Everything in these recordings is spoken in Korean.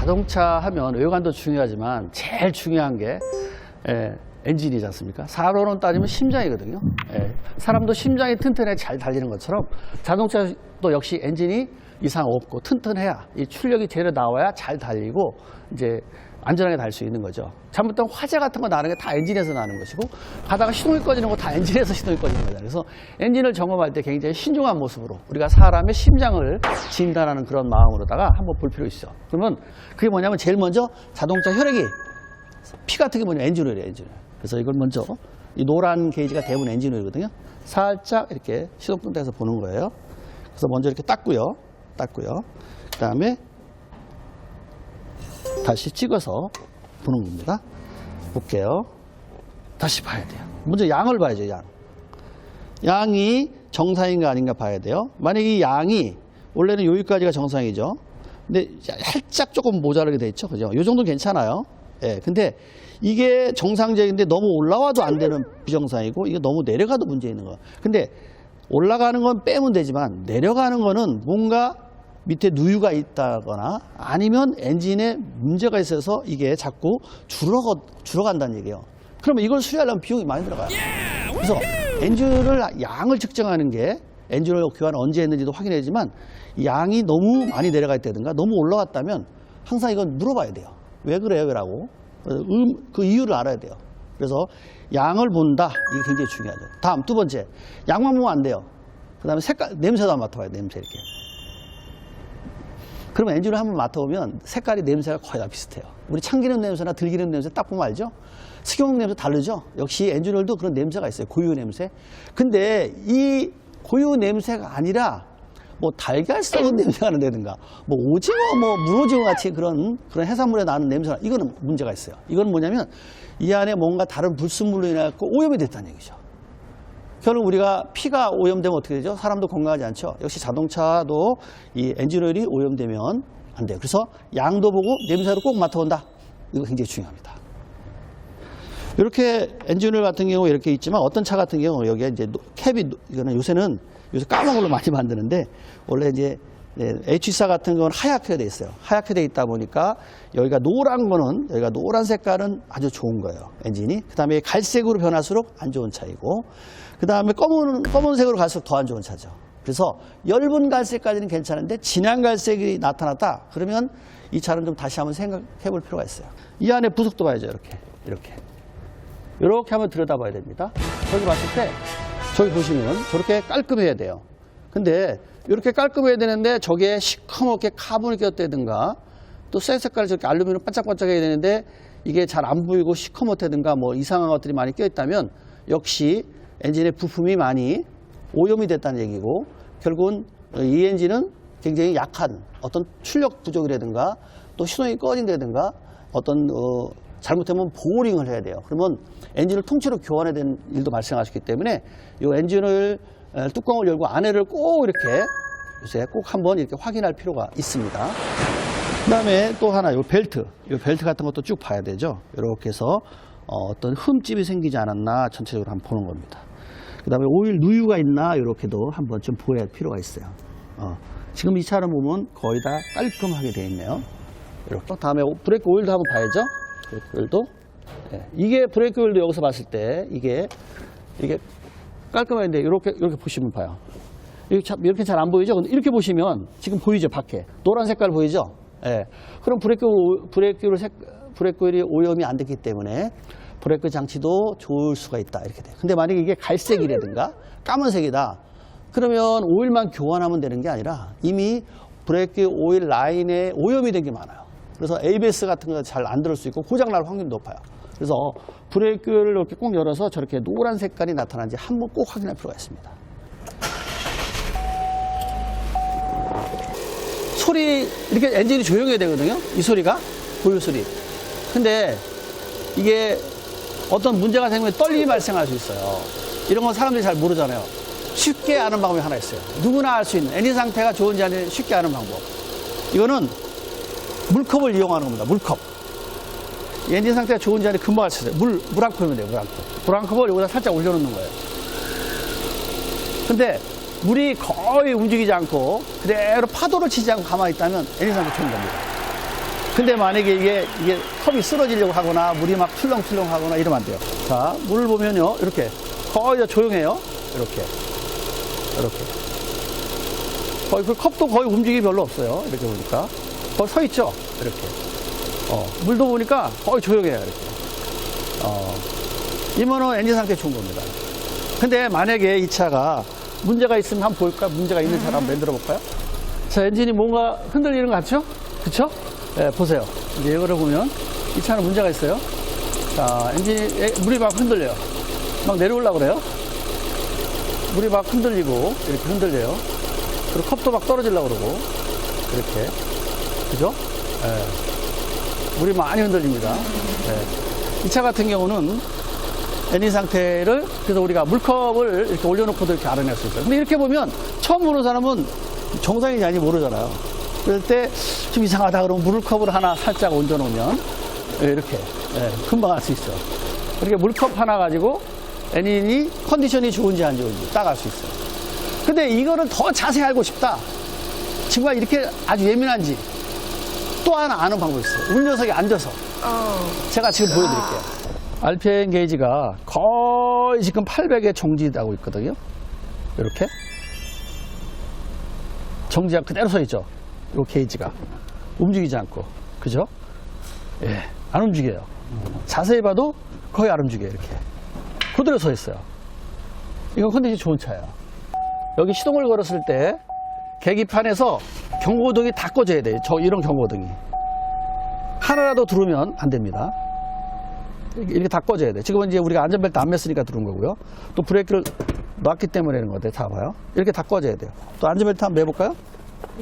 자동차 하면 외관도 중요하지만 제일 중요한 게 엔진이지 않습니까? 사로는 따지면 심장이거든요. 사람도 심장이 튼튼해 잘 달리는 것처럼 자동차도 역시 엔진이 이상 없고 튼튼해야 이 출력이 제대로 나와야 잘 달리고 이제 안전하게 달 수 있는 거죠. 잘못하면 화재 같은 거 나는 게 다 엔진에서 나는 것이고 가다가 시동이 꺼지는 거 다 엔진에서 시동이 꺼지는 거잖아요. 그래서 엔진을 점검할 때 굉장히 신중한 모습으로 우리가 사람의 심장을 진단하는 그런 마음으로다가 한번 볼 필요 있어. 그러면 그게 뭐냐면 제일 먼저 자동차 혈액이 피 같은 게 뭐냐 엔진오일이에요. 엔진오일. 그래서 이걸 먼저 이 노란 게이지가 대부분 엔진오일이거든요. 살짝 이렇게 시동 끈 데서 보는 거예요. 그래서 먼저 이렇게 닦고요. 그 다음에 다시 찍어서 보는 겁니다. 볼게요. 다시 봐야 돼요. 먼저 양을 봐야죠. 양이 정상인가 아닌가 봐야 돼요. 만약에 이 양이 원래는 여기까지가 정상이죠. 근데 살짝 조금 모자라게 돼 있죠. 그죠? 이 정도는 괜찮아요. 근데 이게 정상적인데 너무 올라와도 안 되는 비정상이고 이게 너무 내려가도 문제 있는 거예요. 근데 올라가는 건 빼면 되지만 내려가는 거는 뭔가 밑에 누유가 있다거나 아니면 엔진에 문제가 있어서 이게 자꾸 줄어간다는 얘기예요. 그러면 이걸 수리하려면 비용이 많이 들어가요. 그래서 엔진을 양을 측정하는 게 엔진을 교환을 언제 했는지도 확인해야지만 양이 너무 많이 내려가 있다든가 너무 올라갔다면 항상 이건 물어봐야 돼요. 왜 그래요? 라고 그 이유를 알아야 돼요. 그래서 양을 본다. 이게 굉장히 중요하죠. 다음 두 번째, 양만 보면 안 돼요. 그 다음에 색깔, 냄새도 한번 맡아봐요. 냄새 이렇게. 그러면 엔진을 한번 맡아보면 색깔이 냄새가 거의 다 비슷해요. 우리 참기름 냄새나 들기름 냄새 딱 보면 알죠? 식용 냄새 다르죠? 역시 엔진오일도 그런 냄새가 있어요. 고유 냄새. 근데 이 고유 냄새가 아니라 뭐 달걀 썩은 냄새가 난다든가 뭐 오징어, 뭐 문오징어 같이 그런 해산물에 나는 냄새가 이거는 문제가 있어요. 이건 뭐냐면 이 안에 뭔가 다른 불순물로 인해 오염이 됐다는 얘기죠. 결국 우리가 피가 오염되면 어떻게 되죠? 사람도 건강하지 않죠. 역시 자동차도 이 엔진오일이 오염되면 안 돼요. 그래서 양도 보고 냄새도 꼭 맡아본다. 이거 굉장히 중요합니다. 이렇게 엔진오일 같은 경우 이렇게 있지만 어떤 차 같은 경우 여기에 이제 캡이 이거는 요새 까만 걸로 많이 만드는데 원래 이제 H4 같은 경우는 하얗게 돼 있어요. 하얗게 돼 있다 보니까 여기가 노란 색깔은 아주 좋은 거예요. 엔진이. 그 다음에 갈색으로 변할수록 안 좋은 차이고 그 다음에 검은색으로 갈수록 더 안 좋은 차죠. 그래서 엷은 갈색까지는 괜찮은데 진한 갈색이 나타났다. 그러면 이 차는 좀 다시 한번 생각해 볼 필요가 있어요. 이 안에 부속도 봐야죠. 이렇게 한번 들여다봐야 됩니다. 저기 봤을 때 저기 보시면 저렇게 깔끔해야 돼요. 근데 이렇게 깔끔해야 되는데 저게 시커멓게 카본이 꼈다든가 또 쇠 색깔이 저렇게 알루미늄 반짝반짝해야 되는데 이게 잘 안 보이고 시커멓다든가 뭐 이상한 것들이 많이 껴있다면 역시 엔진의 부품이 많이 오염이 됐다는 얘기고 결국은 이 엔진은 굉장히 약한 어떤 출력 부족이라든가 또 시동이 꺼진다든가 어떤 잘못하면 보링을 해야 돼요. 그러면 엔진을 통째로 교환해야 되는 일도 발생할 수 있기 때문에 이 엔진을 뚜껑을 열고 안에를 꼭 이렇게 요새 꼭 한번 이렇게 확인할 필요가 있습니다. 그 다음에 또 하나, 이 벨트 같은 것도 쭉 봐야 되죠. 이렇게 해서 어떤 흠집이 생기지 않았나 전체적으로 한번 보는 겁니다. 그 다음에 오일 누유가 있나 이렇게도 한번 좀 보여야 할 필요가 있어요. 지금 이 차를 보면 거의 다 깔끔하게 되어 있네요. 이렇게. 다음에 브레이크 오일도 한번 봐야죠. 브레이크 오일도. 이게 브레이크 오일도 여기서 봤을 때 이게 깔끔한데 이렇게 보시면 봐요. 이렇게 잘 안 보이죠? 근데 이렇게 보시면 지금 보이죠? 밖에. 노란 색깔 보이죠? 그럼 브레이크 오일이 오염이 안 됐기 때문에 브레이크 장치도 좋을 수가 있다. 이렇게 돼요. 근데 만약에 이게 갈색이라든가 까만색이다. 그러면 오일만 교환하면 되는 게 아니라 이미 브레이크 오일 라인에 오염이 된 게 많아요. 그래서 ABS 같은 거 잘 안 들을 수 있고 고장날 확률이 높아요. 그래서 브레이크를 이렇게 꼭 열어서 저렇게 노란 색깔이 나타나는지 한번 꼭 확인할 필요가 있습니다. 소리, 이렇게 엔진이 조용해야 되거든요. 이 소리가, 고유 소리. 근데 이게 어떤 문제가 생기면 떨림이 발생할 수 있어요. 이런 건 사람들이 잘 모르잖아요. 쉽게 아는 방법이 하나 있어요. 누구나 알 수 있는 엔진 상태가 좋은지 아닌지 쉽게 아는 방법. 이거는 물컵을 이용하는 겁니다. 물컵. 엔진 상태가 좋은지 아닌지 금방 알 수 있어요. 물 한 컵이면 돼요. 물 한 컵을 여기다 살짝 올려놓는 거예요. 근데 물이 거의 움직이지 않고 그대로 파도를 치지 않고 가만히 있다면 엔진 상태 좋은 겁니다. 근데 만약에 이게 컵이 쓰러지려고 하거나 물이 막 출렁출렁 하거나 이러면 안 돼요. 자, 물을 보면요. 이렇게 거의 다 조용해요. 이렇게. 거의 그 컵도 거의 움직임이 별로 없어요. 이렇게 보니까. 거의 서 있죠. 이렇게. 물도 보니까 거의 조용해요. 이렇게. 이면은 엔진 상태 좋은 겁니다. 근데 만약에 이 차가 문제가 있으면 한번 볼까요? 문제가 있는 차를 한번 만들어 볼까요? 자, 엔진이 뭔가 흔들리는 것 같죠? 그쵸? 네, 보세요. 이제 이거를 보면 이 차는 문제가 있어요. 자, 엔진이 물이 막 흔들려요. 막 내려오려고 그래요. 물이 막 흔들리고 이렇게 흔들려요. 그리고 컵도 막 떨어지려고 그러고 이렇게. 그죠? 네. 물이 많이 흔들립니다. 네. 이 차 같은 경우는 엔진 상태를 그래서 우리가 물컵을 이렇게 올려놓고도 이렇게 알아낼 수 있어요. 근데 이렇게 보면 처음 보는 사람은 정상인지 아닌지 모르잖아요. 그럴 때 좀 이상하다 그러면 물컵을 하나 살짝 얹어놓으면 이렇게 금방 알 수 있어요. 이렇게 물컵 하나 가지고 엔진이 컨디션이 좋은지 안 좋은지 딱 알 수 있어요. 근데 이거를 더 자세히 알고 싶다. 친구가 이렇게 아주 예민한지 또 하나 아는 방법이 있어요. 운전석에 앉아서 제가 지금 보여드릴게요. RPM 게이지가 거의 지금 800에 정지하고 있거든요. 이렇게 정지가 그대로 서 있죠. 이 게이지가 움직이지 않고, 그죠? 예, 안 움직여요. 자세히 봐도 거의 안 움직여요. 이렇게 그대로 서 있어요. 이건 컨디션이 좋은 차예요. 여기 시동을 걸었을 때 계기판에서 경고등이 다 꺼져야 돼요. 이런 경고등이 하나라도 들어오면 안 됩니다. 이렇게 다 꺼져야 돼. 지금은 이제 우리가 안전벨트 안 맸으니까 들어온 거고요. 또 브레이크를 놨기 때문에 이런 거같아요. 다 봐요. 이렇게 다 꺼져야 돼요. 또 안전벨트 한번 매볼까요?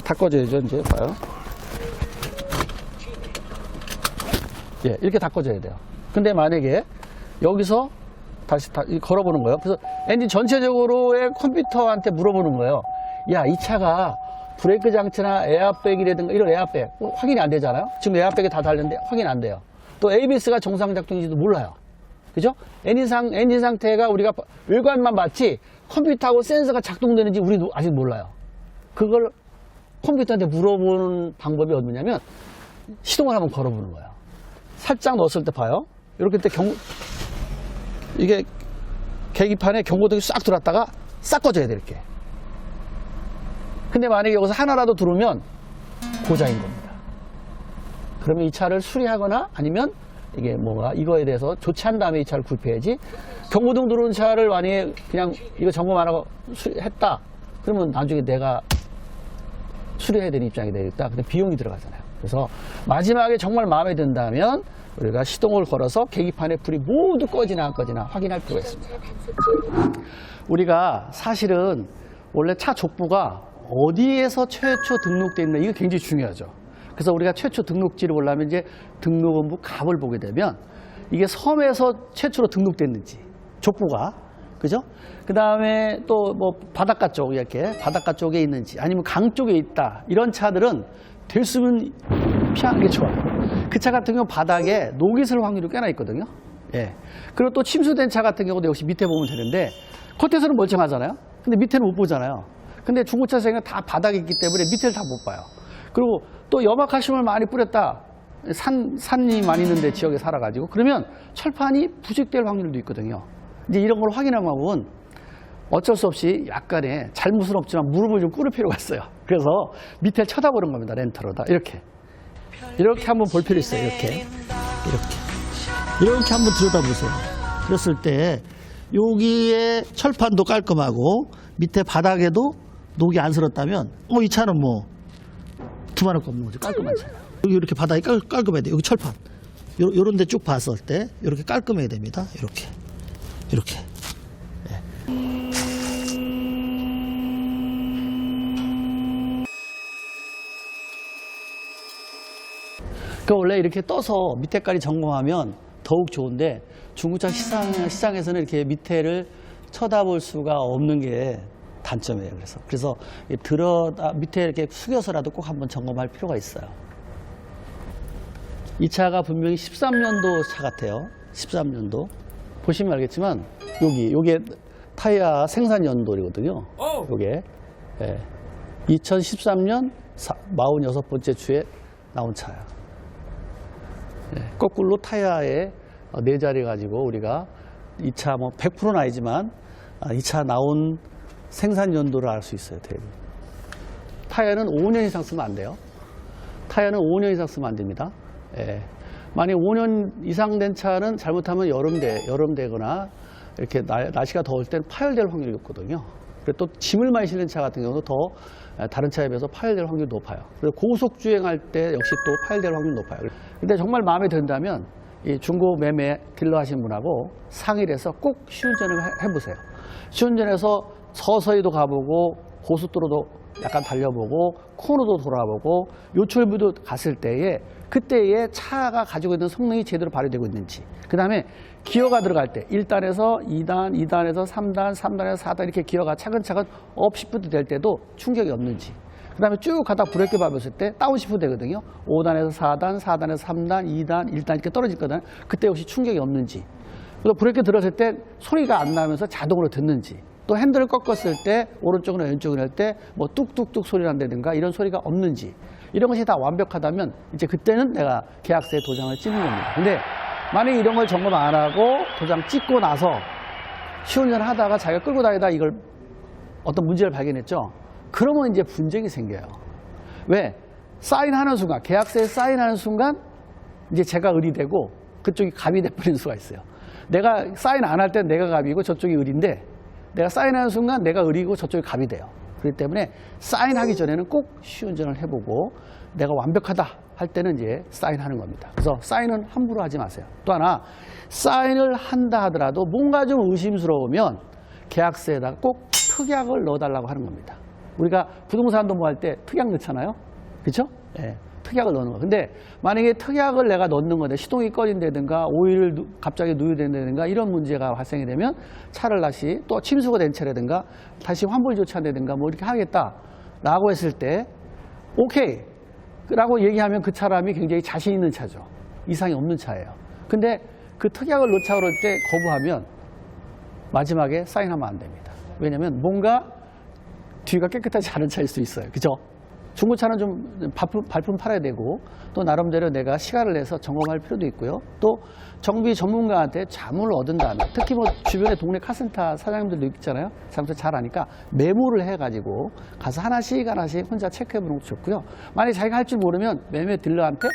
다 꺼져야죠. 이제 봐요. 예, 이렇게 다 꺼져야 돼요. 근데 만약에 여기서 다시 걸어보는 거예요. 그래서 엔진 전체적으로의 컴퓨터한테 물어보는 거예요. 야, 이 차가 브레이크 장치나 에어백이라든가 이런 에어백 확인이 안 되잖아요. 지금 에어백이 다 달렸는데 확인 안 돼요. 또 ABS가 정상 작동인지도 몰라요. 그죠? 엔진 상태가 우리가 외관만 봤지 컴퓨터하고 센서가 작동되는지 우리도 아직 몰라요. 그걸 컴퓨터한테 물어보는 방법이 어디냐면 시동을 한번 걸어보는 거예요. 살짝 넣었을 때 봐요. 이렇게 때 이게 계기판에 경고등이 싹 들어왔다가 싹 꺼져야 돼, 이렇게. 근데 만약에 여기서 하나라도 들어오면 고장인 겁니다. 그러면 이 차를 수리하거나 아니면 이게 뭐가 이거에 대해서 조치한 다음에 이 차를 구입해야지. 경고등 들어온 차를 만약에 그냥 이거 점검 안 하고 했다. 그러면 나중에 내가 수리해야 되는 입장이 되겠다. 근데 비용이 들어가잖아요. 그래서 마지막에 정말 마음에 든다면 우리가 시동을 걸어서 계기판의 불이 모두 꺼지나 안 꺼지나 확인할 필요가 있습니다. 우리가 사실은 원래 차 족보가 어디에서 최초 등록되어 있나 이거 굉장히 중요하죠. 그래서 우리가 최초 등록지를 보려면 이제 등록원부 갑을 보게 되면 이게 섬에서 최초로 등록됐는지 족보가, 그죠? 그 다음에 또 뭐 바닷가 쪽 이렇게 바닷가 쪽에 있는지 아니면 강 쪽에 있다 이런 차들은 될 수 있으면 피하는 게 좋아요. 그 차 같은 경우 바닥에 녹이 있을 확률이 꽤나 있거든요. 예. 그리고 또 침수된 차 같은 경우도 역시 밑에 보면 되는데 겉에서는 멀쩡하잖아요. 근데 밑에는 못 보잖아요. 근데 중고차생은 다 바닥에 있기 때문에 밑에를 다 못 봐요. 그리고 또 염화칼슘을 많이 뿌렸다. 산이 많이 있는데 지역에 살아가지고 그러면 철판이 부식될 확률도 있거든요. 이제 이런 걸 확인한 방법은 어쩔 수 없이 약간의 잘못은 없지만 무릎을 좀 꿇을 필요가 있어요. 그래서 밑에 쳐다보는 겁니다. 렌터로다. 이렇게 한번 볼 필요 있어요. 이렇게 한번 들여다보세요. 그랬을 때 여기에 철판도 깔끔하고 밑에 바닥에도 녹이 안 슬었다면 이 차는 뭐 두말할 거 없는 거죠. 깔끔한 차. 여기 이렇게 바닥이 깔끔해야 돼요. 여기 철판 요런 데 쭉 봤을 때 이렇게 깔끔해야 됩니다. 이렇게 네. 그러니까 원래 이렇게 떠서 밑에까지 점검하면 더욱 좋은데 중고차 시장에서는 이렇게 밑에를 쳐다볼 수가 없는 게 단점이에요. 그래서 밑에 이렇게 숙여서라도 꼭 한번 점검할 필요가 있어요. 이 차가 분명히 13년도 차 같아요. 13년도. 보시면 알겠지만 요게 타이어 생산 연도이거든요. 요게 2013년 46번째 주에 나온 차예요. 거꾸로 타이어의 네 자리 가지고 우리가 이 차 뭐 100%는 아니지만 이 차 나온 생산 연도를 알 수 있어요. 대략. 타이어는 5년 이상 쓰면 안 돼요. 타이어는 5년 이상 쓰면 안 됩니다. 예. 만약 5년 이상 된 차는 잘못하면 여름 되거나 이렇게 날씨가 더울 땐 파열될 확률이 높거든요. 그리고 또 짐을 많이 실는 차 같은 경우도 더 다른 차에 비해서 파열될 확률이 높아요. 그래서 고속 주행할 때 역시 또 파열될 확률이 높아요. 근데 정말 마음에 든다면 이 중고 매매 딜러 하신 분하고 상의를 해서 꼭 시운전을 해보세요. 시운전해서 서서히도 가보고 고속도로도 약간 달려보고 코너도 돌아보고 요철부도 갔을 때에 그때의 차가 가지고 있는 성능이 제대로 발휘되고 있는지, 그 다음에 기어가 들어갈 때 1단에서 2단, 2단에서 3단, 3단에서 4단 이렇게 기어가 차근차근 업시프트 될 때도 충격이 없는지, 그 다음에 쭉 가다 브레이크 밟았을 때 다운시프트 되거든요. 5단에서 4단, 4단에서 3단, 2단, 1단 이렇게 떨어지거든요. 그때 혹시 충격이 없는지, 또 브레이크 들었을 때 소리가 안 나면서 자동으로 듣는지, 또 핸들을 꺾었을 때 오른쪽이나 왼쪽으로 할 때 뭐 뚝뚝뚝 소리 난다든가 이런 소리가 없는지, 이런 것이 다 완벽하다면 이제 그때는 내가 계약서에 도장을 찍는 겁니다. 근데 만약에 이런 걸 점검 안 하고 도장 찍고 나서 시운전을 하다가 자기가 끌고 다니다 이걸 어떤 문제를 발견했죠. 그러면 이제 분쟁이 생겨요. 왜? 사인하는 순간, 계약서에 사인하는 순간 이제 제가 을이 되고 그쪽이 갑이 돼버리는 수가 있어요. 내가 사인 안 할 땐 내가 갑이고 저쪽이 을인데, 내가 사인하는 순간 내가 을이고 저쪽이 갑이 돼요. 그렇기 때문에 사인하기 전에는 꼭 시운전을 해보고 내가 완벽하다 할 때는 이제 사인하는 겁니다. 그래서 사인은 함부로 하지 마세요. 또 하나, 사인을 한다 하더라도 뭔가 좀 의심스러우면 계약서에다가 꼭 특약을 넣어달라고 하는 겁니다. 우리가 부동산도 뭐 할 때 특약 넣잖아요. 그렇죠? 예, 특약을 넣는 거. 근데 만약에 특약을 내가 넣는 건데 시동이 꺼진다든가 오일을 갑자기 누유된다든가 이런 문제가 발생이 되면 차를 다시 또 침수가 된 차라든가 다시 환불 조치한다든가 뭐 이렇게 하겠다라고 했을 때 오케이 라고 얘기하면 그 사람이 굉장히 자신 있는 차죠. 이상이 없는 차예요. 근데 그 특약을 넣자 그럴 때 거부하면 마지막에 사인하면 안 됩니다. 왜냐하면 뭔가 뒤가 깨끗하지 않은 차일 수 있어요. 그죠? 중고차는 좀 발품 팔아야 되고 또 나름대로 내가 시간을 내서 점검할 필요도 있고요. 또 정비 전문가한테 자문을 얻은 다음에, 특히 뭐 주변에 동네 카센터 사장님들도 있잖아요. 장사 잘 아니까 메모를 해가지고 가서 하나씩 혼자 체크해보는 것도 좋고요. 만약에 자기가 할 줄 모르면 매매 딜러한테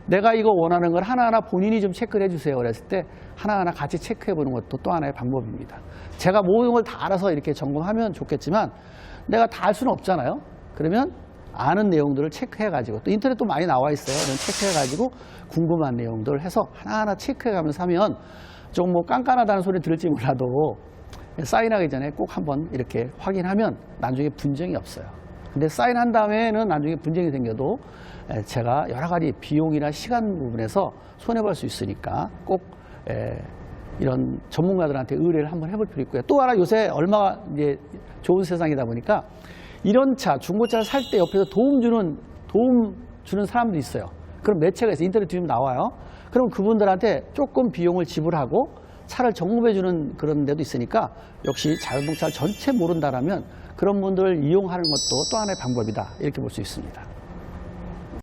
내가 이거 원하는 걸 하나하나 본인이 좀 체크를 해주세요. 그랬을 때 하나하나 같이 체크해보는 것도 또 하나의 방법입니다. 제가 모든 걸 다 알아서 이렇게 점검하면 좋겠지만 내가 다 할 수는 없잖아요. 그러면 아는 내용들을 체크해가지고, 또 인터넷도 많이 나와 있어요. 이런 체크해가지고 궁금한 내용들을 해서 하나하나 체크해가면서 하면 좀 뭐 깐깐하다는 소리 들을지 몰라도 사인하기 전에 꼭 한번 이렇게 확인하면 나중에 분쟁이 없어요. 근데 사인한 다음에는 나중에 분쟁이 생겨도 제가 여러 가지 비용이나 시간 부분에서 손해볼 수 있으니까 꼭 이런 전문가들한테 의뢰를 한번 해볼 필요 있고요. 또 하나 요새 얼마나 이제 좋은 세상이다 보니까 이런 차, 중고차를 살 때 옆에서 도움 주는 사람도 있어요. 그럼 매체가 있어요. 인터넷 뒤에 나와요. 그럼 그분들한테 조금 비용을 지불하고 차를 점검해 주는 그런 데도 있으니까 역시 자동차를 전체 모른다라면 그런 분들을 이용하는 것도 또 하나의 방법이다. 이렇게 볼 수 있습니다.